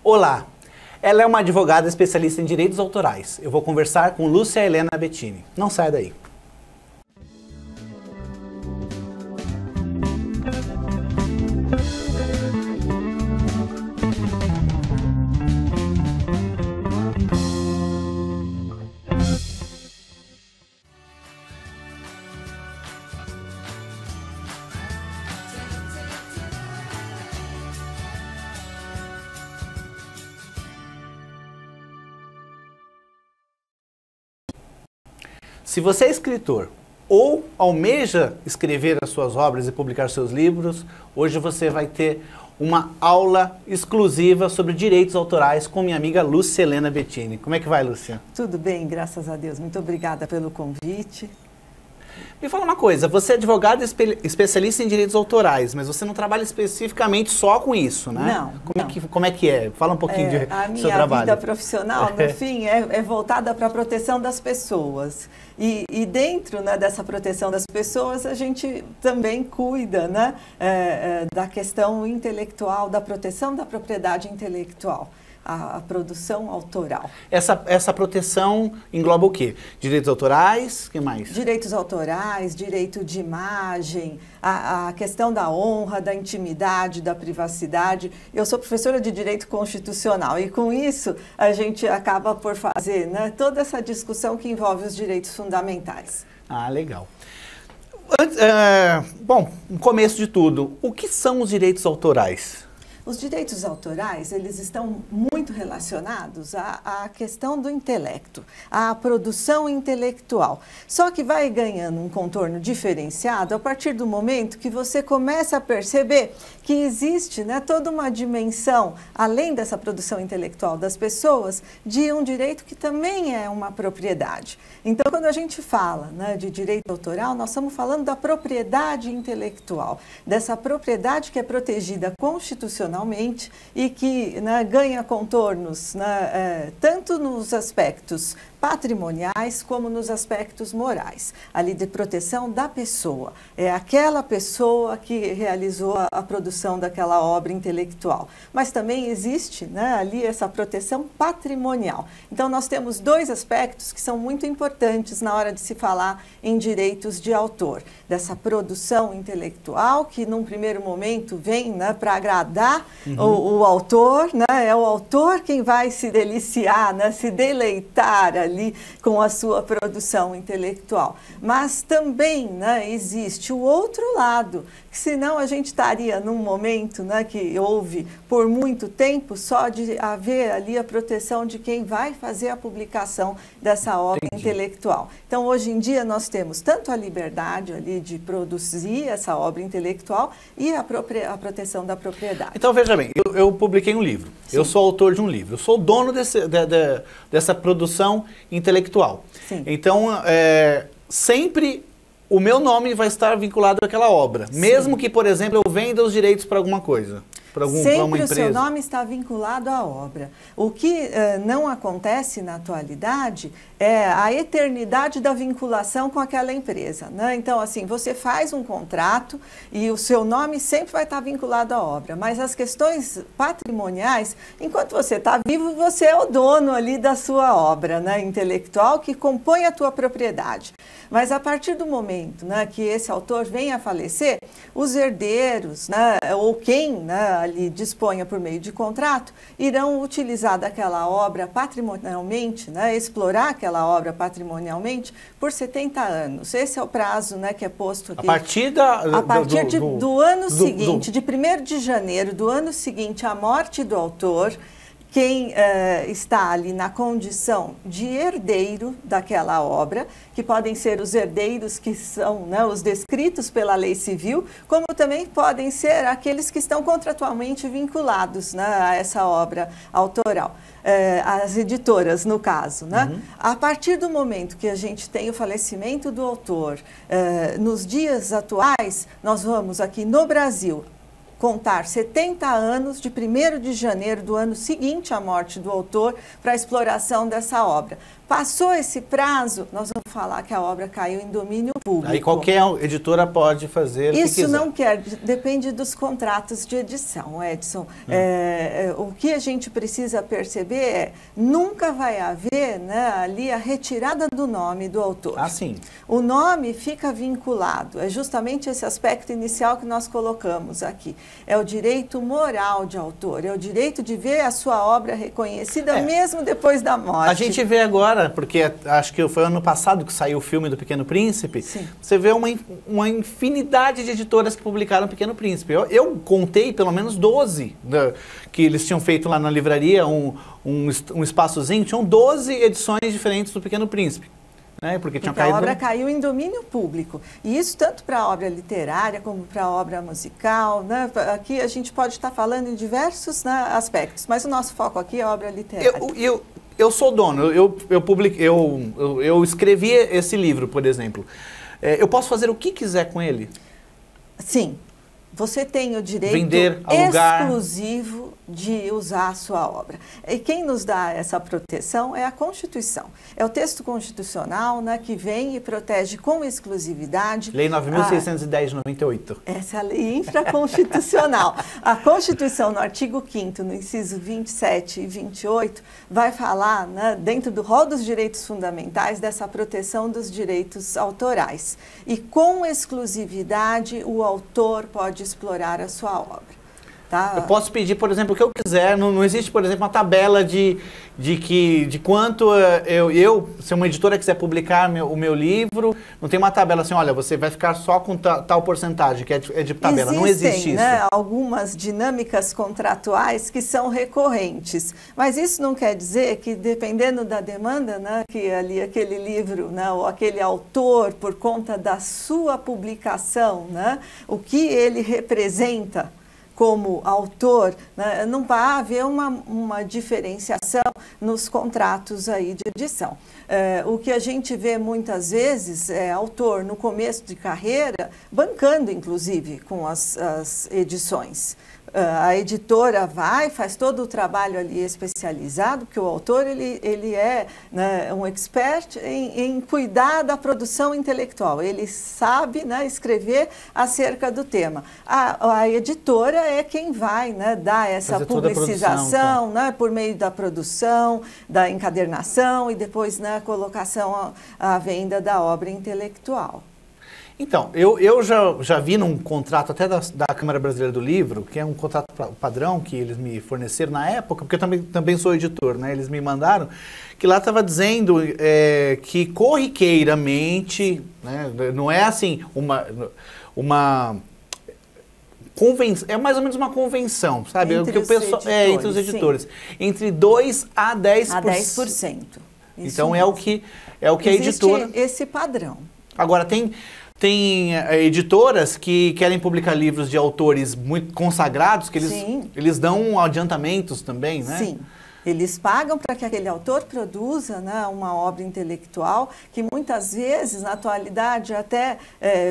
Olá, ela é uma advogada especialista em direitos autorais. Eu vou conversar com Lúcia Helena Bettini. Não saia daí. Se você é escritor ou almeja escrever as suas obras e publicar seus livros, hoje você vai ter uma aula exclusiva sobre direitos autorais com minha amiga Lúcia Helena Bettini. Como é que vai, Lúcia? Tudo bem, graças a Deus. Muito obrigada pelo convite. Me fala uma coisa, você é advogada especialista em direitos autorais, mas você não trabalha especificamente só com isso, né? Não. Como é que é? Fala um pouquinho do seu trabalho. A minha vida profissional, no fim, é voltada para a proteção das pessoas. E dentro, né, dessa proteção das pessoas, a gente também cuida, né, da questão intelectual, da proteção da propriedade intelectual. A produção autoral. Essa proteção engloba o quê? Direitos autorais, o que mais? Direitos autorais, direito de imagem, a questão da honra, da intimidade, da privacidade. Eu sou professora de Direito Constitucional e com isso a gente acaba por fazer, né, toda essa discussão que envolve os direitos fundamentais. Ah, legal. Bom, no começo de tudo, o que são os direitos autorais? Os direitos autorais, eles estão muito relacionados à questão do intelecto, à produção intelectual. Só que vai ganhando um contorno diferenciado a partir do momento que você começa a perceber que existe, né, toda uma dimensão, além dessa produção intelectual das pessoas, de um direito que também é uma propriedade. Então, quando a gente fala, né, de direito autoral, nós estamos falando da propriedade intelectual, dessa propriedade que é protegida constitucionalmente e que, né, ganha contornos, né, tanto nos aspectos patrimoniais como nos aspectos morais, ali de proteção da pessoa. É aquela pessoa que realizou a produção daquela obra intelectual. Mas também existe, né, ali essa proteção patrimonial. Então nós temos dois aspectos que são muito importantes na hora de se falar em direitos de autor. Dessa produção intelectual que num primeiro momento vem, né, para agradar o autor, né, é o autor quem vai se deliciar, né, se deleitar ali com a sua produção intelectual. Mas também, né, existe o outro lado, que senão a gente estaria num momento, né, que houve por muito tempo só de haver ali a proteção de quem vai fazer a publicação dessa obra intelectual. Então, hoje em dia, nós temos tanto a liberdade ali de produzir essa obra intelectual e a proteção da propriedade. Então, veja bem, eu publiquei um livro, Sim. Eu sou autor de um livro, eu sou dono dessa produção intelectual. Sim. Então, sempre o meu nome vai estar vinculado àquela obra, Sim. Mesmo que, por exemplo, eu venda os direitos para alguma coisa. Sempre o seu nome está vinculado à obra. O que não acontece na atualidade é a eternidade da vinculação com aquela empresa, né? Então, assim, você faz um contrato e o seu nome sempre vai estar vinculado à obra, mas as questões patrimoniais, enquanto você está vivo, você é o dono ali da sua obra, né, intelectual que compõe a tua propriedade. Mas a partir do momento, né, que esse autor venha a falecer, os herdeiros, né, ou quem, né, ali disponha por meio de contrato, irão utilizar daquela obra patrimonialmente, né, explorar aquela obra patrimonialmente por 70 anos. Esse é o prazo, né, que é posto aqui. A partir do ano seguinte, de 1º de janeiro do ano seguinte à morte do autor, quem está ali na condição de herdeiro daquela obra, que podem ser os herdeiros que são, né, os descritos pela lei civil, como também podem ser aqueles que estão contratualmente vinculados, né, a essa obra autoral. As editoras, no caso, né? A partir do momento que a gente tem o falecimento do autor, nos dias atuais, nós vamos aqui no Brasil contar 70 anos de 1º de janeiro do ano seguinte à morte do autor para a exploração dessa obra. Passou esse prazo, nós vamos falar que a obra caiu em domínio público. Aí qualquer editora pode fazer o que quiser. Isso não quer, depende dos contratos de edição, Edson. O que a gente precisa perceber é, nunca vai haver, né, ali a retirada do nome do autor. Ah, sim. O nome fica vinculado, é justamente esse aspecto inicial que nós colocamos aqui. É o direito moral de autor, é o direito de ver a sua obra reconhecida mesmo depois da morte. A gente vê agora, porque acho que foi ano passado que saiu o filme do Pequeno Príncipe, sim, você vê uma infinidade de editoras que publicaram o Pequeno Príncipe. Eu contei pelo menos 12 que eles tinham feito lá na livraria, um espaçozinho, tinham 12 edições diferentes do Pequeno Príncipe. Né? Porque a obra caiu em domínio público. E isso tanto para a obra literária como para a obra musical. Né? Aqui a gente pode estar falando em diversos, né, aspectos, mas o nosso foco aqui é a obra literária. Eu sou dono, eu escrevi esse livro, por exemplo. Eu posso fazer o que quiser com ele? Sim. Você tem o direito vender, alugar, exclusivo de usar a sua obra. E quem nos dá essa proteção é a Constituição. É o texto constitucional, né, que vem e protege com exclusividade... Lei 9.610 de 98. Essa é a lei infraconstitucional. A Constituição, no artigo 5º, no inciso 27 e 28, vai falar, né, dentro do rol dos direitos fundamentais, dessa proteção dos direitos autorais. E com exclusividade, o autor pode explorar a sua obra. Tá? Eu posso pedir, por exemplo, o que eu quiser. Não existe, por exemplo, uma tabela de quanto se uma editora quiser publicar o meu livro, não tem uma tabela assim, olha, você vai ficar só com tal porcentagem, que é de tabela. Não existe isso. Né, algumas dinâmicas contratuais que são recorrentes. Mas isso não quer dizer que, dependendo da demanda, né, que ali aquele livro, né, ou aquele autor, por conta da sua publicação, né, o que ele representa como autor, né, não vai haver uma diferenciação nos contratos aí de edição. O que a gente vê muitas vezes é autor no começo de carreira bancando, inclusive, com as edições. A editora faz todo o trabalho ali especializado, porque o autor ele é, né, um expert em cuidar da produção intelectual. Ele sabe, né, escrever acerca do tema. A editora é quem vai, né, dar essa publicização, né, por meio da produção, da encadernação e depois, né, a colocação à venda da obra intelectual. Então, eu já vi num contrato até da Câmara Brasileira do Livro, que é um contrato padrão que eles me forneceram na época, porque eu também sou editor, né? Eles me mandaram, que lá estava dizendo que corriqueiramente, né, não é assim uma convenção, é mais ou menos uma convenção, sabe? Entre os editores, sim. Entre 2% a 10%. A 10%. Então é o que a editora... esse padrão. Agora, tem editoras que querem publicar livros de autores muito consagrados, que eles dão adiantamentos também, né? Sim. Eles pagam para que aquele autor produza, né, uma obra intelectual que muitas vezes, na atualidade, até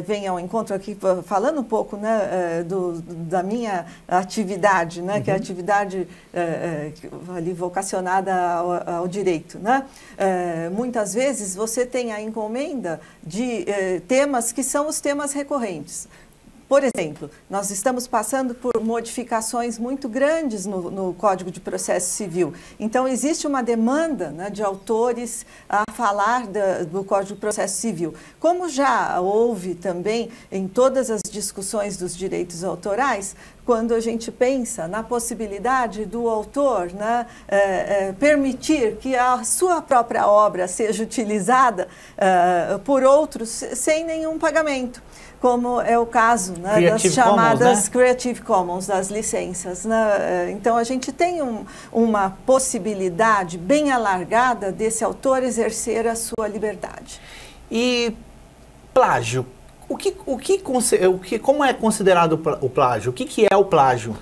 vem ao encontro aqui, falando um pouco, né, da minha atividade, né, que é a atividade ali vocacionada ao direito. Né? Muitas vezes você tem a encomenda de temas que são os temas recorrentes. Por exemplo, nós estamos passando por modificações muito grandes no Código de Processo Civil. Então, existe uma demanda, né, de autores a falar do Código de Processo Civil. Como já houve também em todas as discussões dos direitos autorais, quando a gente pensa na possibilidade do autor, né, permitir que a sua própria obra seja utilizada por outros sem nenhum pagamento, como é o caso, né, das chamadas Commons, né? Creative Commons, das licenças. Né? Então, a gente tem uma possibilidade bem alargada desse autor exercer a sua liberdade. E plágio? Como é considerado o plágio? O que é o plágio?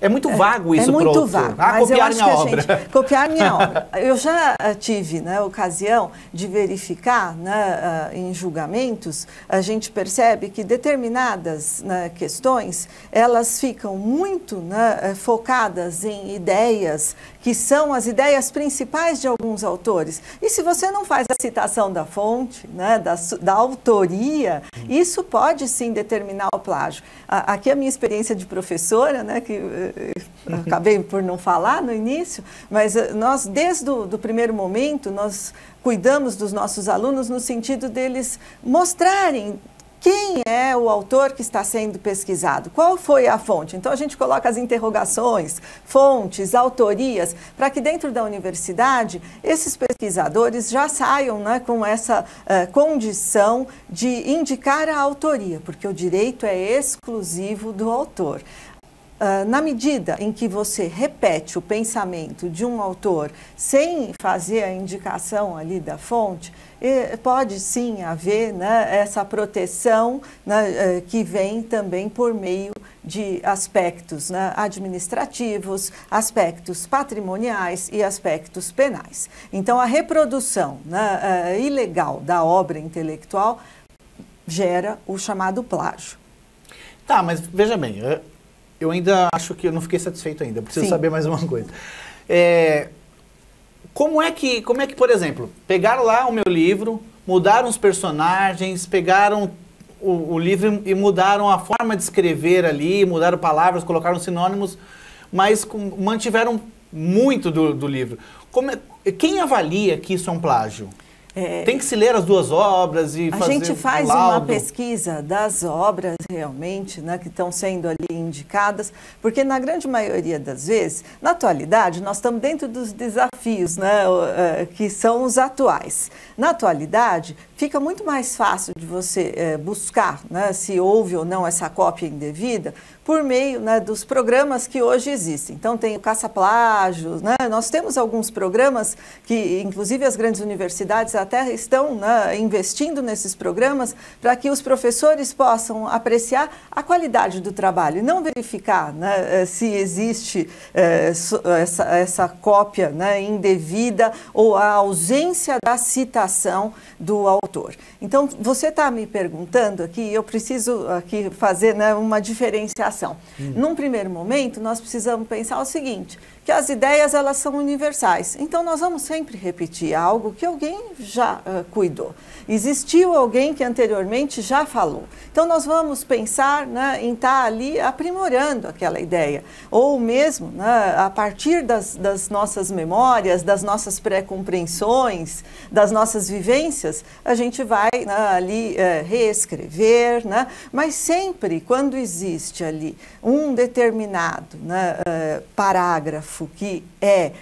É muito vago isso para o autor. Vago, mas copiar minha obra. Copiar minha obra. Eu já tive, né, ocasião de verificar, né, em julgamentos, a gente percebe que determinadas, né, questões, elas ficam muito, né, focadas em ideias que são as ideias principais de alguns autores. E se você não faz a citação da fonte, né, da autoria, isso pode sim determinar o plágio. Aqui a minha experiência de professora, né, que acabei por não falar no início, mas nós, desde o primeiro momento, nós cuidamos dos nossos alunos no sentido deles mostrarem quem é o autor que está sendo pesquisado, qual foi a fonte. Então, a gente coloca as interrogações, fontes, autorias, para que dentro da universidade, esses pesquisadores já saiam, né, com essa condição de indicar a autoria, porque o direito é exclusivo do autor. Na medida em que você repete o pensamento de um autor sem fazer a indicação ali da fonte, pode sim haver, né, essa proteção, né, que vem também por meio de aspectos, né, administrativos, aspectos patrimoniais e aspectos penais. Então, a reprodução, né, ilegal da obra intelectual gera o chamado plágio. Tá, mas veja bem, eu ainda acho que eu não fiquei satisfeito ainda, preciso saber mais uma coisa. Como é que, por exemplo, pegaram lá o meu livro, mudaram os personagens, pegaram o livro e mudaram a forma de escrever ali, mudaram palavras, colocaram sinônimos, mas mantiveram muito do livro. Quem avalia que isso é um plágio? Tem que se ler as duas obras e fazer. A gente faz uma pesquisa das obras realmente, né, que estão sendo ali indicadas, porque na grande maioria das vezes, na atualidade, nós estamos dentro dos desafios, né, que são os atuais. Na atualidade, fica muito mais fácil de você buscar, né, se houve ou não essa cópia indevida, por meio, né, dos programas que hoje existem. Então, tem o caça-plágios, né? Nós temos alguns programas que, inclusive, as grandes universidades até estão, né, investindo nesses programas para que os professores possam apreciar a qualidade do trabalho e não verificar, né, se existe essa cópia, né, indevida ou a ausência da citação do autor. Então, você está me perguntando aqui, eu preciso aqui fazer, né, uma diferenciação. Num primeiro momento, nós precisamos pensar o seguinte, que as ideias, elas são universais. Então, nós vamos sempre repetir algo que alguém já cuidou. Existiu alguém que anteriormente já falou. Então, nós vamos pensar, né, em estar ali aprimorando aquela ideia. Ou mesmo, né, a partir das nossas memórias, das nossas pré-compreensões, das nossas vivências, a gente vai, né, ali reescrever, né, mas sempre quando existe ali um determinado, né, parágrafo que é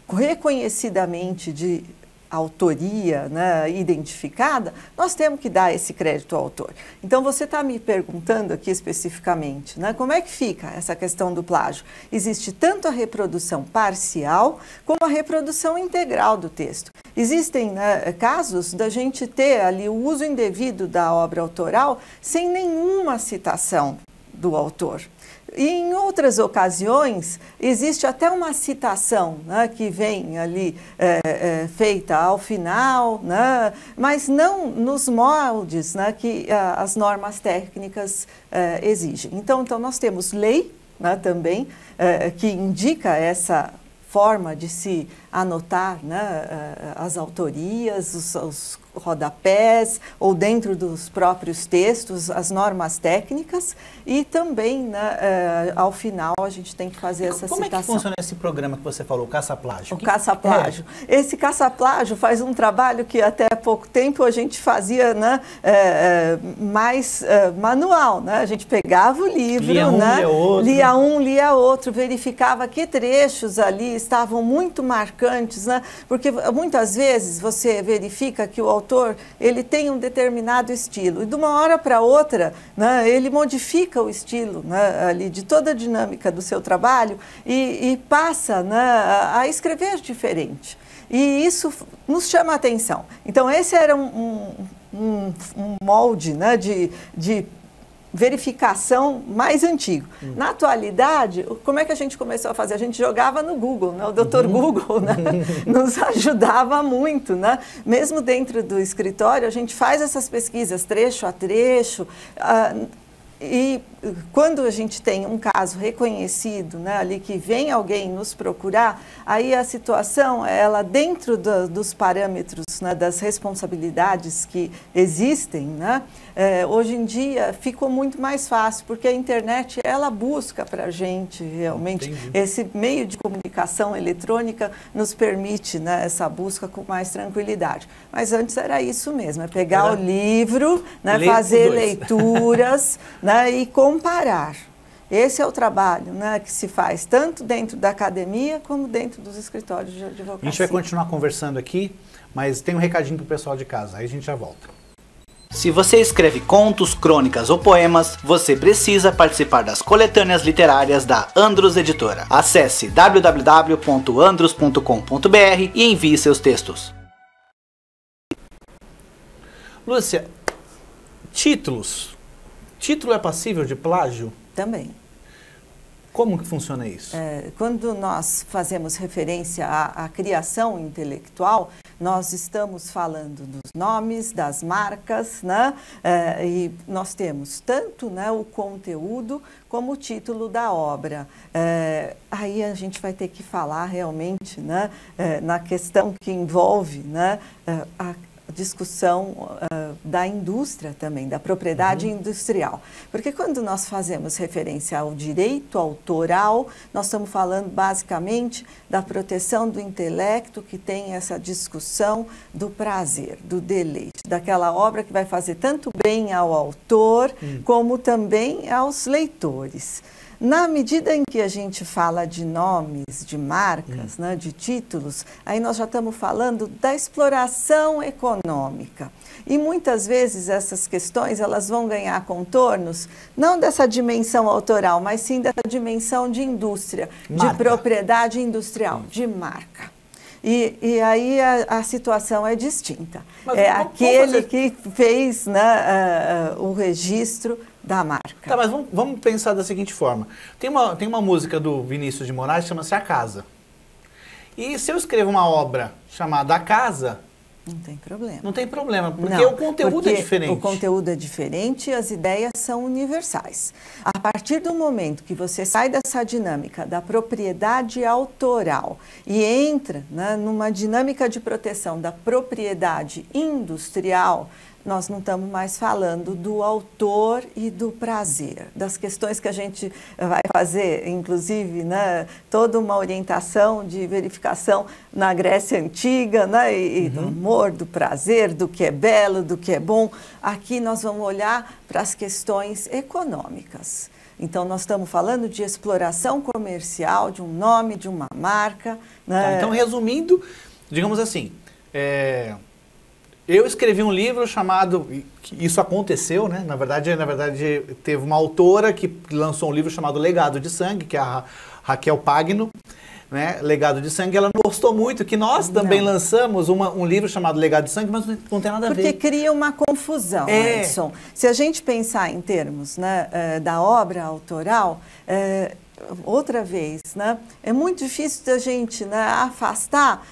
reconhecidamente de autoria, né, identificada, nós temos que dar esse crédito ao autor. Então, você está me perguntando aqui especificamente, né, como é que fica essa questão do plágio? Existe tanto a reprodução parcial como a reprodução integral do texto. Existem, né, casos da gente ter ali o uso indevido da obra autoral sem nenhuma citação do autor. E em outras ocasiões, existe até uma citação, né, que vem ali feita ao final, né, mas não nos moldes, né, que as normas técnicas exigem. Então, nós temos lei, né, também, que indica essa forma de se anotar, né, as autorias, os rodapés, ou dentro dos próprios textos, as normas técnicas, e também, né, ao final, a gente tem que fazer essa citação. Como é que funciona esse programa que você falou, o caça-plágio? O caça-plágio. Esse caça-plágio faz um trabalho que até pouco tempo a gente fazia, né, mais manual, né? A gente pegava o livro, lia um, né, lia outro. Lia um, lia outro, verificava que trechos ali estavam muito marcantes, né? Porque muitas vezes você verifica que o autor ele tem um determinado estilo e de uma hora para outra, né, ele modifica o estilo, né, ali de toda a dinâmica do seu trabalho e passa, né, a escrever diferente. E isso nos chama a atenção. Então, esse era um molde, né, de verificação mais antigo. Na atualidade, como é que a gente começou a fazer? A gente jogava no Google, né? O Dr. Google, né? Nos ajudava muito, né? Mesmo dentro do escritório, a gente faz essas pesquisas trecho a trecho, e quando a gente tem um caso reconhecido, né, ali que vem alguém nos procurar, aí a situação, ela dentro dos parâmetros, né, das responsabilidades que existem, né, hoje em dia ficou muito mais fácil, porque a internet, ela busca para a gente realmente, esse meio de comunicação eletrônica nos permite, né, essa busca com mais tranquilidade. Mas antes era isso mesmo, é pegar o livro, né, fazer leituras, né, e comparar. Esse é o trabalho, né, que se faz tanto dentro da academia como dentro dos escritórios de advocacia. A gente vai continuar conversando aqui, mas tem um recadinho para o pessoal de casa, aí a gente já volta. Se você escreve contos, crônicas ou poemas, você precisa participar das coletâneas literárias da Andrus Editora. Acesse www.andrus.com.br e envie seus textos. Lúcia, títulos. Título é passível de plágio? Também. Como que funciona isso? Quando nós fazemos referência à criação intelectual, nós estamos falando dos nomes, das marcas, né? E nós temos tanto, né, o conteúdo como o título da obra. Aí a gente vai ter que falar realmente, né, na questão que envolve, né, a discussão da indústria também, da propriedade industrial. Porque quando nós fazemos referência ao direito autoral, nós estamos falando basicamente da proteção do intelecto, que tem essa discussão do prazer, do deleite, daquela obra que vai fazer tanto bem ao autor, como também aos leitores. Na medida em que a gente fala de nomes, de marcas, né, de títulos, aí nós já estamos falando da exploração econômica. E muitas vezes essas questões, elas vão ganhar contornos, não dessa dimensão autoral, mas sim dessa dimensão de indústria, de propriedade industrial, de marca. E aí a situação é distinta. Mas é aquele que fez, né, o registro da marca. Tá, mas vamos pensar da seguinte forma. Tem uma música do Vinícius de Moraes que chama-se A Casa. E se eu escrevo uma obra chamada A Casa... Não tem problema. Não tem problema, porque o conteúdo é diferente. O conteúdo é diferente e as ideias são universais. A partir do momento que você sai dessa dinâmica da propriedade autoral e entra, né, numa dinâmica de proteção da propriedade industrial, nós não estamos mais falando do autor e do prazer, das questões que a gente vai fazer, inclusive, né, toda uma orientação de verificação na Grécia Antiga, né, e do amor, do prazer, do que é belo, do que é bom. Aqui nós vamos olhar para as questões econômicas. Então, nós estamos falando de exploração comercial, de um nome, de uma marca. Né? Tá, então, resumindo, digamos assim... Eu escrevi um livro chamado, isso aconteceu, né? Na verdade, teve uma autora que lançou um livro chamado Legado de Sangue, que é a Raquel Pagno, né? Legado de Sangue. Ela não gostou muito, que nós também lançamos um livro chamado Legado de Sangue, mas não tem nada a ver. Porque cria uma confusão, Edson. Se a gente pensar em termos, né, da obra autoral... outra vez, né? É muito difícil da gente, né, afastar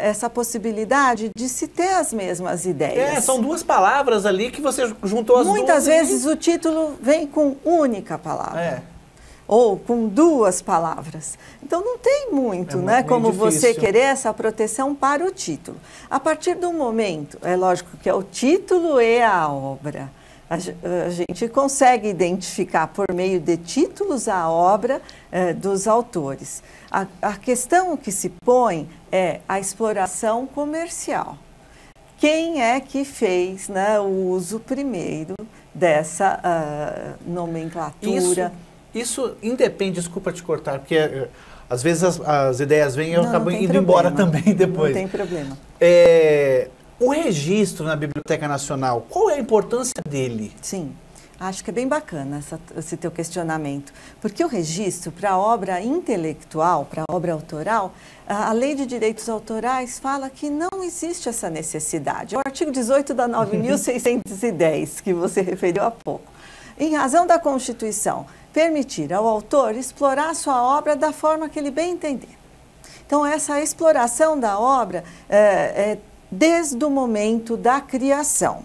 essa possibilidade de se ter as mesmas ideias. São duas palavras ali que você juntou as duas. Muitas vezes o título vem com única palavra. Ou com duas palavras. Então não tem muito, né, como você querer essa proteção para o título. A partir do momento, é lógico que é o título e a obra. A gente consegue identificar por meio de títulos a obra dos autores. A questão que se põe é a exploração comercial. Quem é que fez, né, o uso primeiro dessa nomenclatura? Isso independe, desculpa te cortar, porque às vezes as ideias vêm e eu acabo indo embora também depois. Não tem problema. O registro na Biblioteca Nacional, qual é a importância dele? Sim, acho que é bem bacana esse teu questionamento, porque o registro para a obra intelectual, para a obra autoral, a Lei de Direitos Autorais fala que não existe essa necessidade. É o artigo 18 da 9.610, que você referiu há pouco. em razão da Constituição, permitir ao autor explorar sua obra da forma que ele bem entender. Então, essa exploração da obra é desde o momento da criação.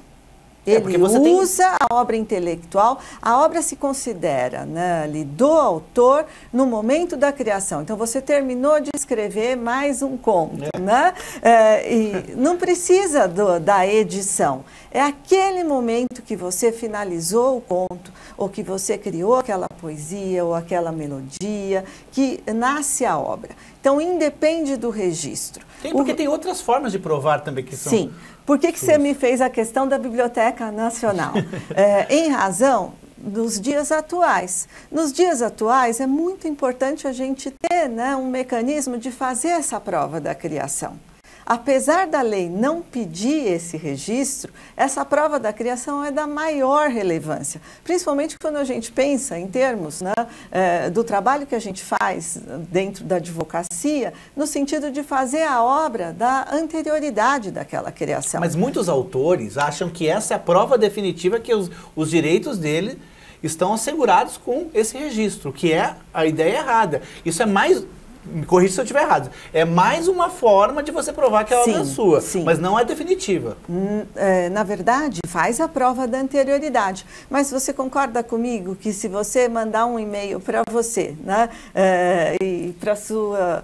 Ele usa a obra intelectual, a obra se considera, né, ali, do autor no momento da criação. Então, você terminou de escrever mais um conto, né? E não precisa da edição. É aquele momento que você finalizou o conto, ou que você criou aquela poesia, ou aquela melodia, que nasce a obra. Então, independe do registro. Porque tem outras formas de provar também que são... Sim. Por que você me fez a questão da Biblioteca Nacional? Em razão dos dias atuais. Nos dias atuais, é muito importante a gente ter, né, um mecanismo de fazer essa prova da criação. Apesar da lei não pedir esse registro, essa prova da criação é da maior relevância, principalmente quando a gente pensa em termos, né, do trabalho que a gente faz dentro da advocacia, no sentido de fazer a obra da anterioridade daquela criação. Mas muitos autores acham que essa é a prova definitiva que os direitos dele estão assegurados com esse registro, que é a ideia errada. Isso é mais... Me corrija se eu estiver errado. É mais uma forma de você provar que a obra é sua, mas não é definitiva. Na verdade, faz a prova da anterioridade. Mas você concorda comigo que se você mandar um e-mail para você, né, e para sua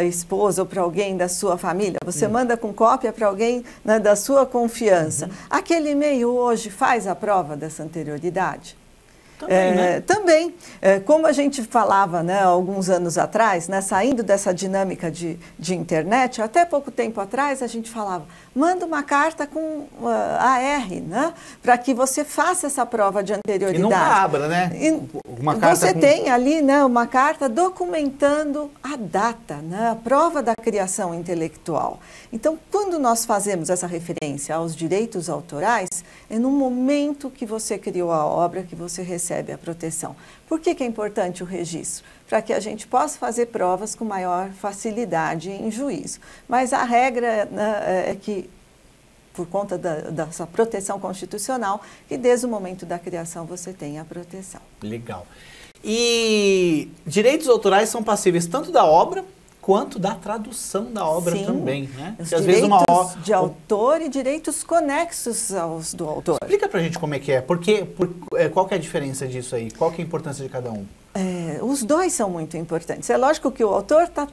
esposa ou para alguém da sua família, você manda com cópia para alguém, né, da sua confiança, aquele e-mail hoje faz a prova dessa anterioridade? Também, né? Também, como a gente falava, né, alguns anos atrás, né, saindo dessa dinâmica de internet, até pouco tempo atrás a gente falava, manda uma carta com AR, né, para que você faça essa prova de anterioridade. E nunca abra, né? Uma carta você tem ali, né, uma carta documentando a data, né, a prova da criação intelectual. Então, quando nós fazemos essa referência aos direitos autorais, é no momento que você criou a obra que você recebe a proteção. Por que é importante o registro? Para que a gente possa fazer provas com maior facilidade em juízo. Mas a regra, né, é que, por conta dessa proteção constitucional, que desde o momento da criação você tem a proteção. Legal. E direitos autorais são passíveis tanto da obra quanto da tradução da obra também, né? Os direitos de autor e direitos conexos aos do autor. Explica pra gente como é que é, qual que é a diferença disso aí, qual que é a importância de cada um? Os dois são muito importantes. É lógico que o autor está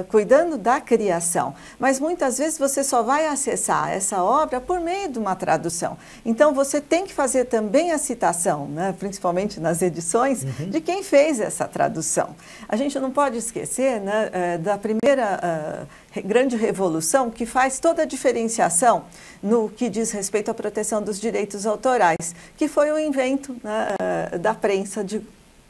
cuidando da criação, mas muitas vezes você só vai acessar essa obra por meio de uma tradução. Então, você tem que fazer também a citação, né, principalmente nas edições, de quem fez essa tradução. A gente não pode esquecer, né, da primeira grande revolução que faz toda a diferenciação no que diz respeito à proteção dos direitos autorais, que foi o invento, né, da prensa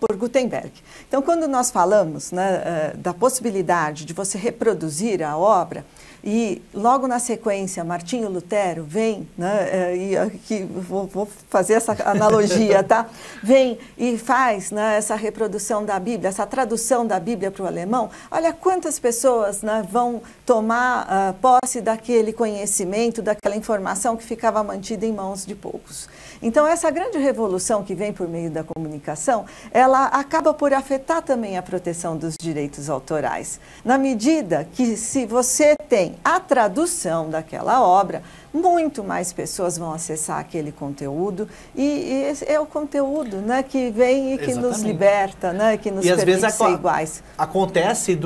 por Gutenberg. Então, quando nós falamos, né, da possibilidade de você reproduzir a obra, e logo na sequência Martinho Lutero vem, né, e aqui vou fazer essa analogia, tá? Vem e faz, né, essa reprodução da Bíblia, essa tradução da Bíblia para o alemão. Olha quantas pessoas, né, vão tomar posse daquele conhecimento, daquela informação que ficava mantida em mãos de poucos. Então, essa grande revolução que vem por meio da comunicação, ela acaba por afetar também a proteção dos direitos autorais. Na medida que, se você tem a tradução daquela obra, muito mais pessoas vão acessar aquele conteúdo e esse é o conteúdo, né, que vem e que nos liberta, né, que nos permite ser iguais. Acontece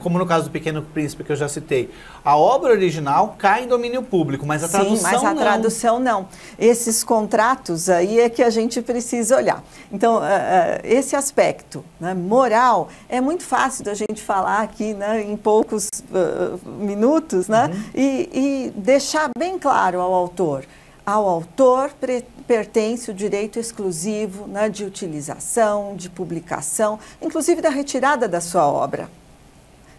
como no caso do Pequeno Príncipe que eu já citei, a obra original cai em domínio público, mas a tradução não. Sim, mas a tradução não. Esses contratos aí é que a gente precisa olhar. Então, esse aspecto, né, moral é muito fácil da gente falar aqui, né, em poucos minutos, né, e deixar bem claro ao autor. Ao autor pertence o direito exclusivo, né, de utilização, de publicação, inclusive da retirada da sua obra,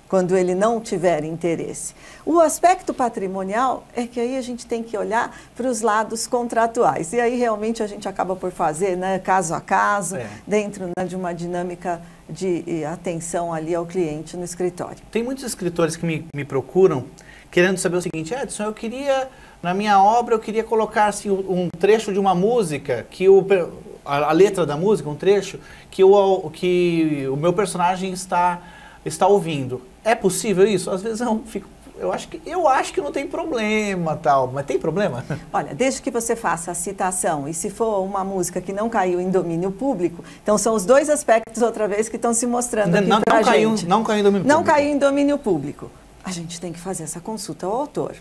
quando ele não tiver interesse. O aspecto patrimonial é que aí a gente tem que olhar para os lados contratuais. E aí realmente a gente acaba por fazer, né, caso a caso, dentro, né, de uma dinâmica de atenção ali ao cliente no escritório. Tem muitos escritores que me procuram querendo saber o seguinte: Edson, eu queria, na minha obra, eu queria colocar assim, um trecho de uma música que a letra da música, um trecho, que o meu personagem está ouvindo. É possível isso? Às vezes eu acho que não tem problema, tal, mas tem problema? Olha, desde que você faça a citação e se for uma música que não caiu em domínio público, então são os dois aspectos outra vez que estão se mostrando aqui pra gente. Não caiu em domínio público. Não caiu em domínio público. A gente tem que fazer essa consulta ao autor.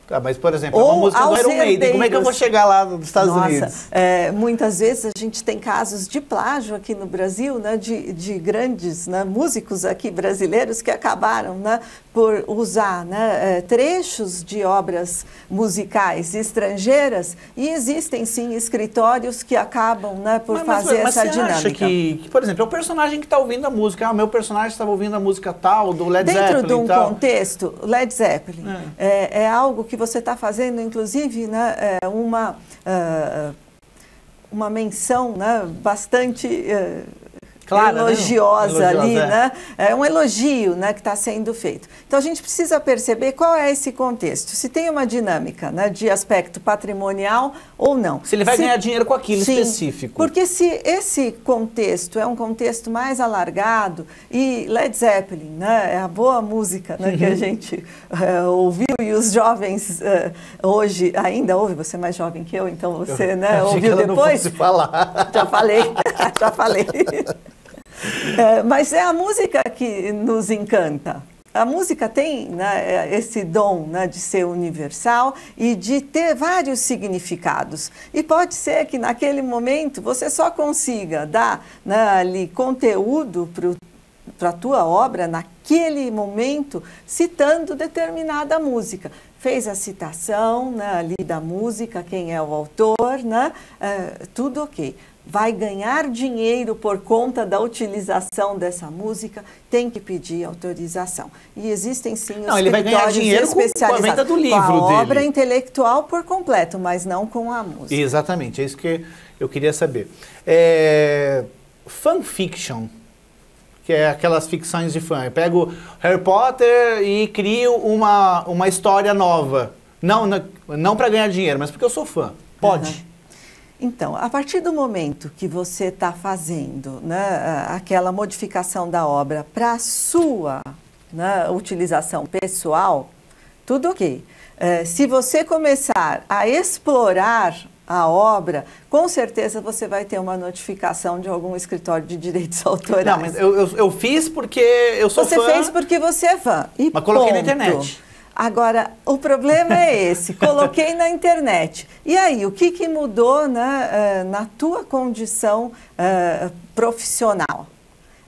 Tá, mas, por exemplo, uma música do Iron Maiden, como é que eu vou chegar lá nos Estados Unidos? Muitas vezes a gente tem casos de plágio aqui no Brasil, né, de grandes, né, músicos aqui brasileiros que acabaram, né, por usar, né, trechos de obras musicais estrangeiras, e existem sim escritórios que acabam, né, por fazer essa dinâmica. Mas você acha que, por exemplo, é o personagem que está ouvindo a música, meu personagem estava ouvindo a música tal, do Led Zeppelin. Dentro de um contexto, Led Zeppelin é algo que você está fazendo, inclusive, né, uma menção, né, bastante clara, elogiosa, né? Ali, né? É um elogio, né, que está sendo feito. Então a gente precisa perceber qual é esse contexto, se tem uma dinâmica, né, de aspecto patrimonial ou não. Se ele vai ganhar dinheiro com aquilo específico. Porque se esse contexto é um contexto mais alargado, e Led Zeppelin, né, é a boa música, né, que a gente ouviu, e os jovens hoje ainda ouvem, você é mais jovem que eu, então você, né, ouviu depois? Não fosse falar. Já falei, já falei. Mas é a música que nos encanta. A música tem, né, esse dom, né, de ser universal e de ter vários significados. E pode ser que naquele momento você só consiga dar, né, ali conteúdo para a tua obra naquele momento, citando determinada música. Fez a citação, né, ali da música, quem é o autor, né, tudo ok. Vai ganhar dinheiro por conta da utilização dessa música, tem que pedir autorização. E existem sim os ele vai ganhar dinheiro com a venda do livro com a dele. Obra intelectual por completo, mas não com a música. Exatamente, é isso que eu queria saber. Fanfiction, que é aquelas ficções de fã. Eu pego Harry Potter e crio uma história nova. Não para ganhar dinheiro, mas porque eu sou fã. Pode? Então, a partir do momento que você está fazendo, né, aquela modificação da obra para a sua, né, utilização pessoal, tudo ok. Se você começar a explorar a obra, com certeza você vai ter uma notificação de algum escritório de direitos autorais. Não, mas eu fiz porque eu sou fã. Você fez porque você é fã. E mas coloquei na internet. Agora, o problema é esse, coloquei na internet. E aí, o que mudou, né, na tua condição profissional?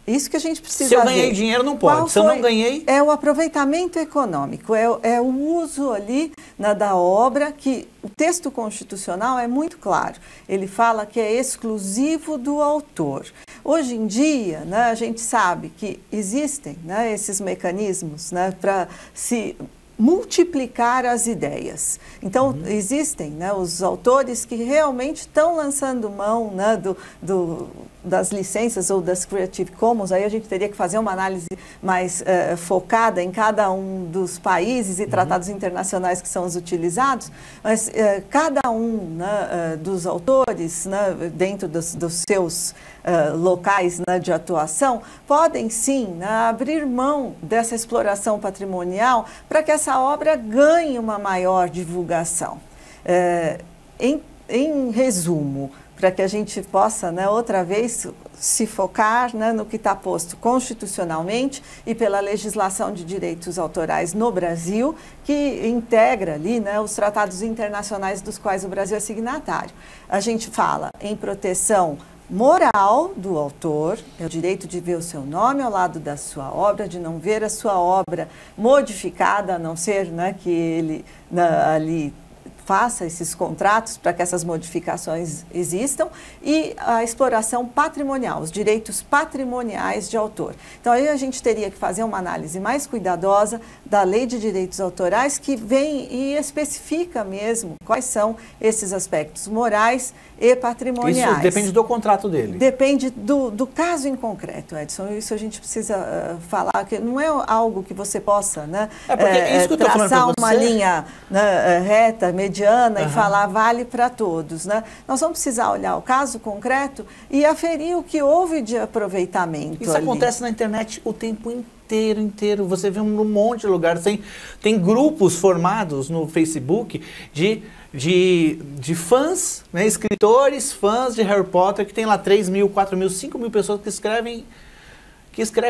Isso que a gente precisa ver. Se eu ganhei dinheiro, não pode. Se eu não ganhei... É o aproveitamento econômico, é o uso ali, né, da obra, que o texto constitucional é muito claro. Ele fala que é exclusivo do autor. Hoje em dia, né, a gente sabe que existem, né, esses mecanismos, né, para se multiplicar as ideias. Então, existem, né, os autores que realmente estão lançando mão, né, das licenças ou das Creative Commons. Aí a gente teria que fazer uma análise mais focada em cada um dos países e tratados internacionais que são os utilizados, mas cada um, né, dos autores, né, dentro dos seus locais, né, de atuação, podem sim, né, abrir mão dessa exploração patrimonial para que essa obra ganhe uma maior divulgação. Em resumo, para que a gente possa, né, outra vez se focar, né, no que está posto constitucionalmente e pela legislação de direitos autorais no Brasil, que integra ali, né, os tratados internacionais dos quais o Brasil é signatário. A gente fala em proteção moral do autor, é o direito de ver o seu nome ao lado da sua obra, de não ver a sua obra modificada, a não ser, né, que ele ali faça esses contratos para que essas modificações existam, e a exploração patrimonial, os direitos patrimoniais de autor. Então, aí a gente teria que fazer uma análise mais cuidadosa da Lei de Direitos Autorais, que vem e especifica mesmo quais são esses aspectos morais e patrimoniais. Isso depende do contrato dele. Depende do caso em concreto, Edson. Isso a gente precisa falar, que não é algo que você possa, né, isso que eu tô falando traçar pra uma você. linha, né, reta, mediana, mediana e falar vale para todos, né? Nós vamos precisar olhar o caso concreto e aferir o que houve de aproveitamento. Isso acontece na internet o tempo inteiro. Você vê um monte de lugares. Tem grupos formados no Facebook de fãs, né, escritores, fãs de Harry Potter, que tem lá 3 mil, 4 mil, 5 mil pessoas que escrevem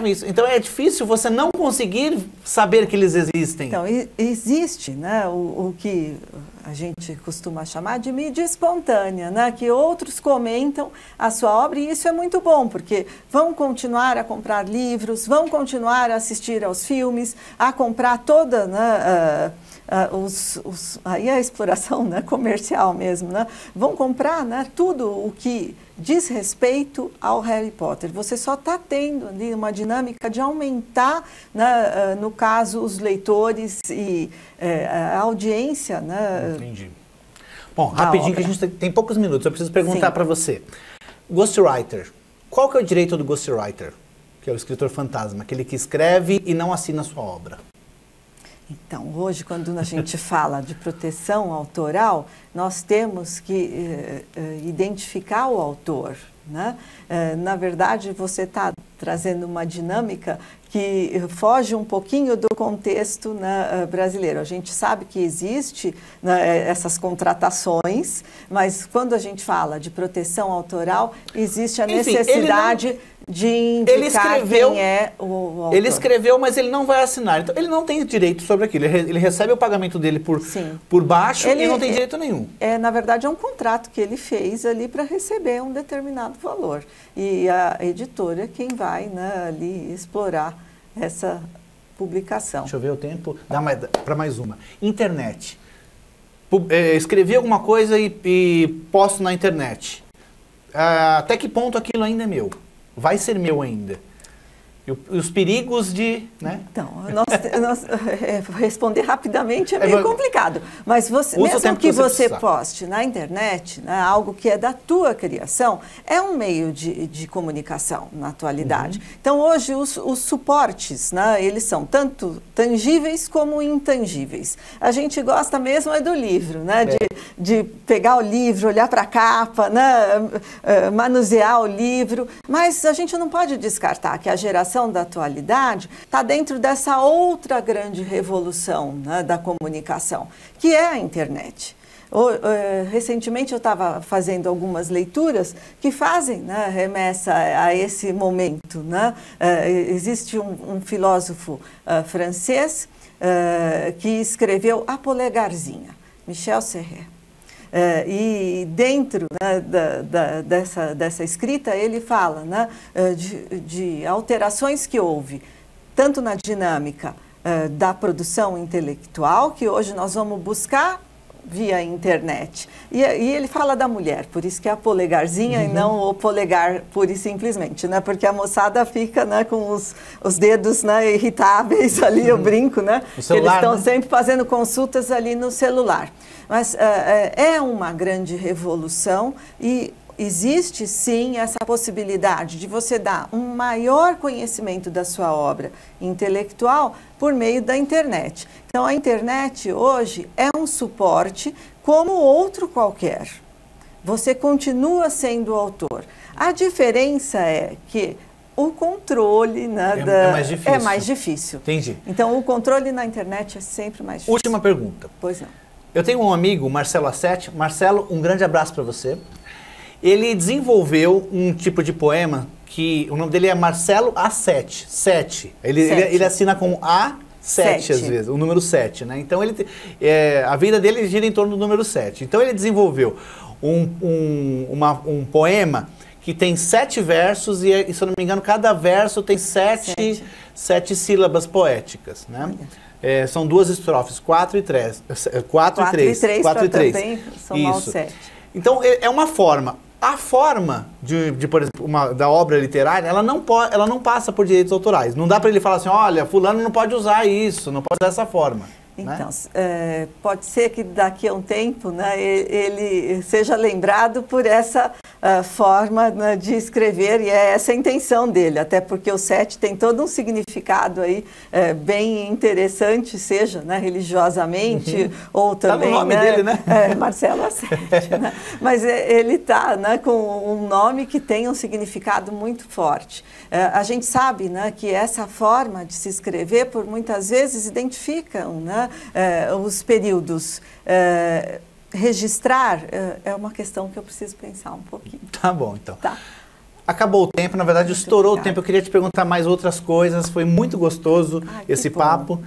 isso. Então é difícil você não conseguir saber que eles existem. Então, existe, né, o que a gente costuma chamar de mídia espontânea, né, que outros comentam a sua obra, e isso é muito bom, porque vão continuar a comprar livros, vão continuar a assistir aos filmes, a comprar toda, né, aí a exploração, né, comercial mesmo, né, vão comprar, né, tudo o que diz respeito ao Harry Potter. Você só está tendo ali uma dinâmica de aumentar, né, no caso, os leitores e a audiência. Né, entendi. Bom, rapidinho, que a gente tem poucos minutos, eu preciso perguntar para você. Ghostwriter. Qual que é o direito do ghostwriter? Que é o escritor fantasma, aquele que escreve e não assina a sua obra. Então, hoje, quando a gente fala de proteção autoral, nós temos que identificar o autor, né? Na verdade, você está trazendo uma dinâmica que foge um pouquinho do contexto, né, brasileiro. A gente sabe que existe, né, essas contratações, mas quando a gente fala de proteção autoral, existe a necessidade de indicar quem é o autor. Ele escreveu, mas ele não vai assinar. Então, ele não tem direito sobre aquilo. Ele recebe o pagamento dele por baixo e não tem direito nenhum. Na verdade, é um contrato que ele fez ali para receber um determinado valor. E a editora é quem vai, né, ali explorar essa publicação. Deixa eu ver o tempo. Dá para mais uma. Internet. Escrevi alguma coisa e posto na internet. Até que ponto aquilo ainda é meu? Vai ser meu ainda. E os perigos de... Né? Então, responder rapidamente é meio complicado. Mas mesmo que você poste na internet, né, algo que é da tua criação, é um meio de comunicação na atualidade. Então, hoje, os suportes, né, eles são tanto tangíveis como intangíveis. A gente gosta mesmo do livro, né, de pegar o livro, olhar para a capa, né, manusear o livro, mas a gente não pode descartar que a geração da atualidade está dentro dessa outra grande revolução, né, da comunicação, que é a internet. Recentemente eu estava fazendo algumas leituras que fazem, né, remessa a esse momento, né? Existe um filósofo francês que escreveu A Polegarzinha, Michel Serret. E dentro, né, dessa escrita ele fala, né, de alterações que houve, tanto na dinâmica da produção intelectual, que hoje nós vamos buscar via internet. E ele fala da mulher, por isso que é a polegarzinha e não o polegar pura e simplesmente, né? Porque a moçada fica, né, com os dedos, né, irritáveis ali, eu brinco, né? Celular, eles estão sempre fazendo consultas ali no celular. Mas é uma grande revolução e existe sim essa possibilidade de você dar um maior conhecimento da sua obra intelectual por meio da internet. Então a internet hoje é um suporte como outro qualquer. Você continua sendo autor. A diferença é que o controle, né, é mais difícil. Entendi. Então o controle na internet é sempre mais difícil. Última pergunta. Pois não. Eu tenho um amigo, Marcelo Assetti. Marcelo, um grande abraço para você. Ele desenvolveu um tipo de poema que o nome dele é Marcelo Assetti. Ele assina como A7 às vezes, o número 7, né? Então a vida dele gira em torno do número 7. Então ele desenvolveu um poema que tem 7 versos e, se eu não me engano, cada verso tem 7 sílabas poéticas, né? São 2 estrofes, 4 e 3. 4 e 3. 4 e 3. Também somar o 7. Então, é uma forma. A forma, por exemplo, da obra literária, ela não passa por direitos autorais. Não dá para ele falar assim, olha, fulano não pode usar isso, não pode usar dessa forma. Então, né? Pode ser que daqui a um tempo, né, ele seja lembrado por essa forma, né, de escrever, e é essa a intenção dele, até porque o 7 tem todo um significado aí bem interessante, seja, né, religiosamente, ou também... Tá no nome dele, né? Marcelo Assete, né? Mas ele está, né, com um nome que tem um significado muito forte. A gente sabe, né, que essa forma de se escrever, por muitas vezes, identificam, né, os períodos. Registrar é uma questão que eu preciso pensar um pouquinho. Tá bom, então. Tá. Acabou o tempo, na verdade Muito estourou obrigada. o tempo. Eu queria te perguntar mais outras coisas, foi muito gostoso esse bom. papo.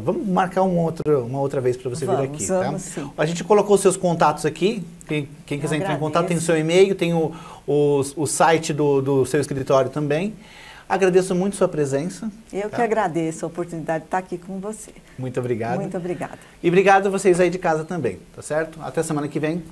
Vamos marcar uma outra vez para você vir aqui, tá? Vamos sim. A gente colocou os seus contatos aqui, quem quiser entrar em contato tem o seu e-mail, tem o site do seu escritório também. Agradeço muito sua presença. Eu que agradeço a oportunidade de estar aqui com você. Muito obrigado. Muito obrigada. E obrigado a vocês aí de casa também, tá certo? Até semana que vem.